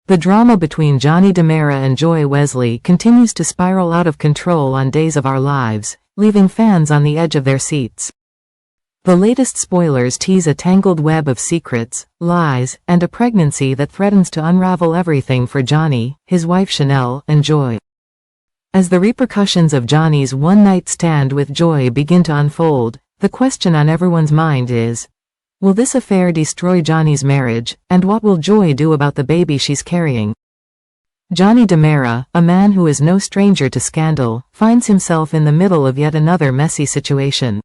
The drama between Johnny DiMera and Joy Wesley continues to spiral out of control on Days of Our Lives, leaving fans on the edge of their seats. The latest spoilers tease a tangled web of secrets, lies, and a pregnancy that threatens to unravel everything for Johnny, his wife Chanel, and Joy. As the repercussions of Johnny's one-night stand with Joy begin to unfold, the question on everyone's mind is, will this affair destroy Johnny's marriage, and what will Joy do about the baby she's carrying? Johnny DiMera, a man who is no stranger to scandal, finds himself in the middle of yet another messy situation.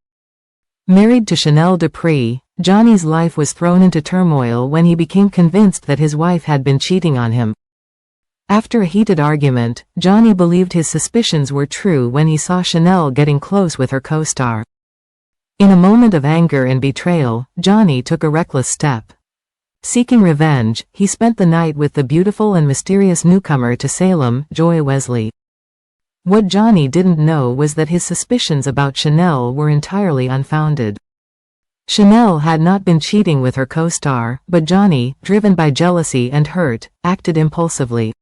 Married to Chanel Dupree, Johnny's life was thrown into turmoil when he became convinced that his wife had been cheating on him. After a heated argument, Johnny believed his suspicions were true when he saw Chanel getting close with her co-star. In a moment of anger and betrayal, Johnny took a reckless step. Seeking revenge, he spent the night with the beautiful and mysterious newcomer to Salem, Joy Wesley. What Johnny didn't know was that his suspicions about Chanel were entirely unfounded. Chanel had not been cheating with her co-star, but Johnny, driven by jealousy and hurt, acted impulsively.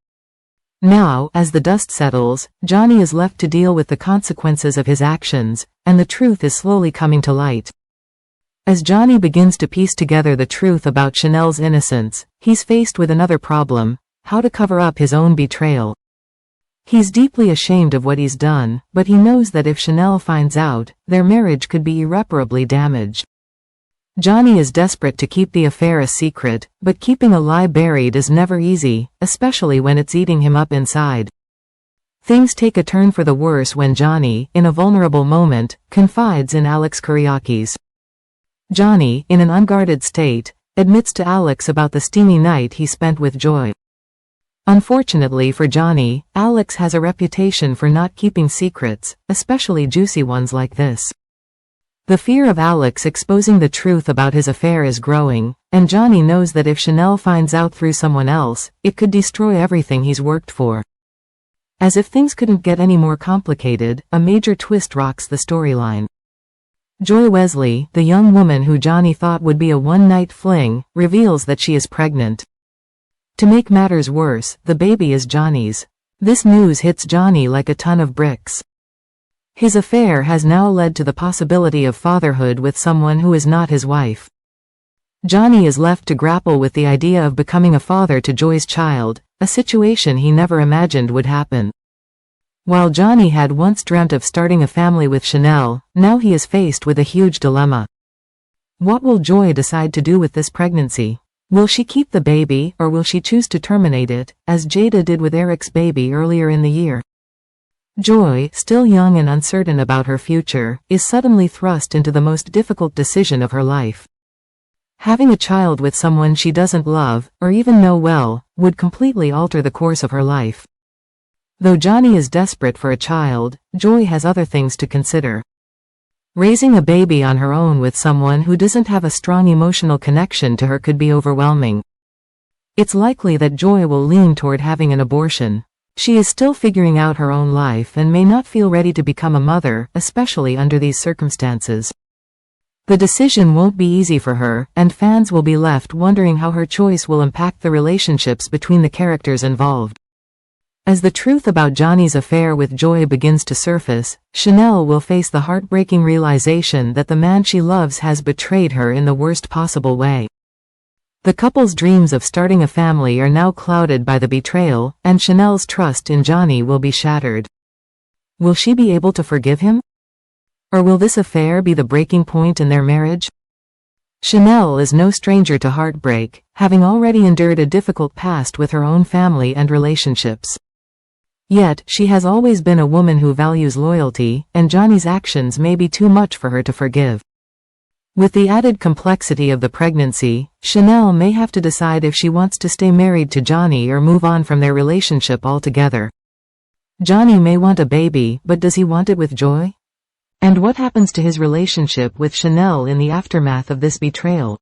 Now, as the dust settles, Johnny is left to deal with the consequences of his actions, and the truth is slowly coming to light. As Johnny begins to piece together the truth about Chanel's innocence, he's faced with another problem: how to cover up his own betrayal. He's deeply ashamed of what he's done, but he knows that if Chanel finds out, their marriage could be irreparably damaged. Johnny is desperate to keep the affair a secret, but keeping a lie buried is never easy, especially when it's eating him up inside. Things take a turn for the worse when Johnny, in a vulnerable moment, confides in Alex Kyriakis. Johnny, in an unguarded state, admits to Alex about the steamy night he spent with Joy. Unfortunately for Johnny, Alex has a reputation for not keeping secrets, especially juicy ones like this. The fear of Alex exposing the truth about his affair is growing, and Johnny knows that if Chanel finds out through someone else, it could destroy everything he's worked for. As if things couldn't get any more complicated, a major twist rocks the storyline. Joy Wesley, the young woman who Johnny thought would be a one-night fling, reveals that she is pregnant. To make matters worse, the baby is Johnny's. This news hits Johnny like a ton of bricks. His affair has now led to the possibility of fatherhood with someone who is not his wife. Johnny is left to grapple with the idea of becoming a father to Joy's child, a situation he never imagined would happen. While Johnny had once dreamt of starting a family with Chanel, now he is faced with a huge dilemma. What will Joy decide to do with this pregnancy? Will she keep the baby, or will she choose to terminate it, as Jada did with Eric's baby earlier in the year? Joy, still young and uncertain about her future, is suddenly thrust into the most difficult decision of her life. Having a child with someone she doesn't love, or even know well, would completely alter the course of her life. Though Johnny is desperate for a child, Joy has other things to consider. Raising a baby on her own with someone who doesn't have a strong emotional connection to her could be overwhelming. It's likely that Joy will lean toward having an abortion. She is still figuring out her own life and may not feel ready to become a mother, especially under these circumstances. The decision won't be easy for her, and fans will be left wondering how her choice will impact the relationships between the characters involved. As the truth about Johnny's affair with Joy begins to surface, Chanel will face the heartbreaking realization that the man she loves has betrayed her in the worst possible way. The couple's dreams of starting a family are now clouded by the betrayal, and Chanel's trust in Johnny will be shattered. Will she be able to forgive him? Or will this affair be the breaking point in their marriage? Chanel is no stranger to heartbreak, having already endured a difficult past with her own family and relationships. Yet, she has always been a woman who values loyalty, and Johnny's actions may be too much for her to forgive. With the added complexity of the pregnancy, Chanel may have to decide if she wants to stay married to Johnny or move on from their relationship altogether. Johnny may want a baby, but does he want it with Joy? And what happens to his relationship with Chanel in the aftermath of this betrayal?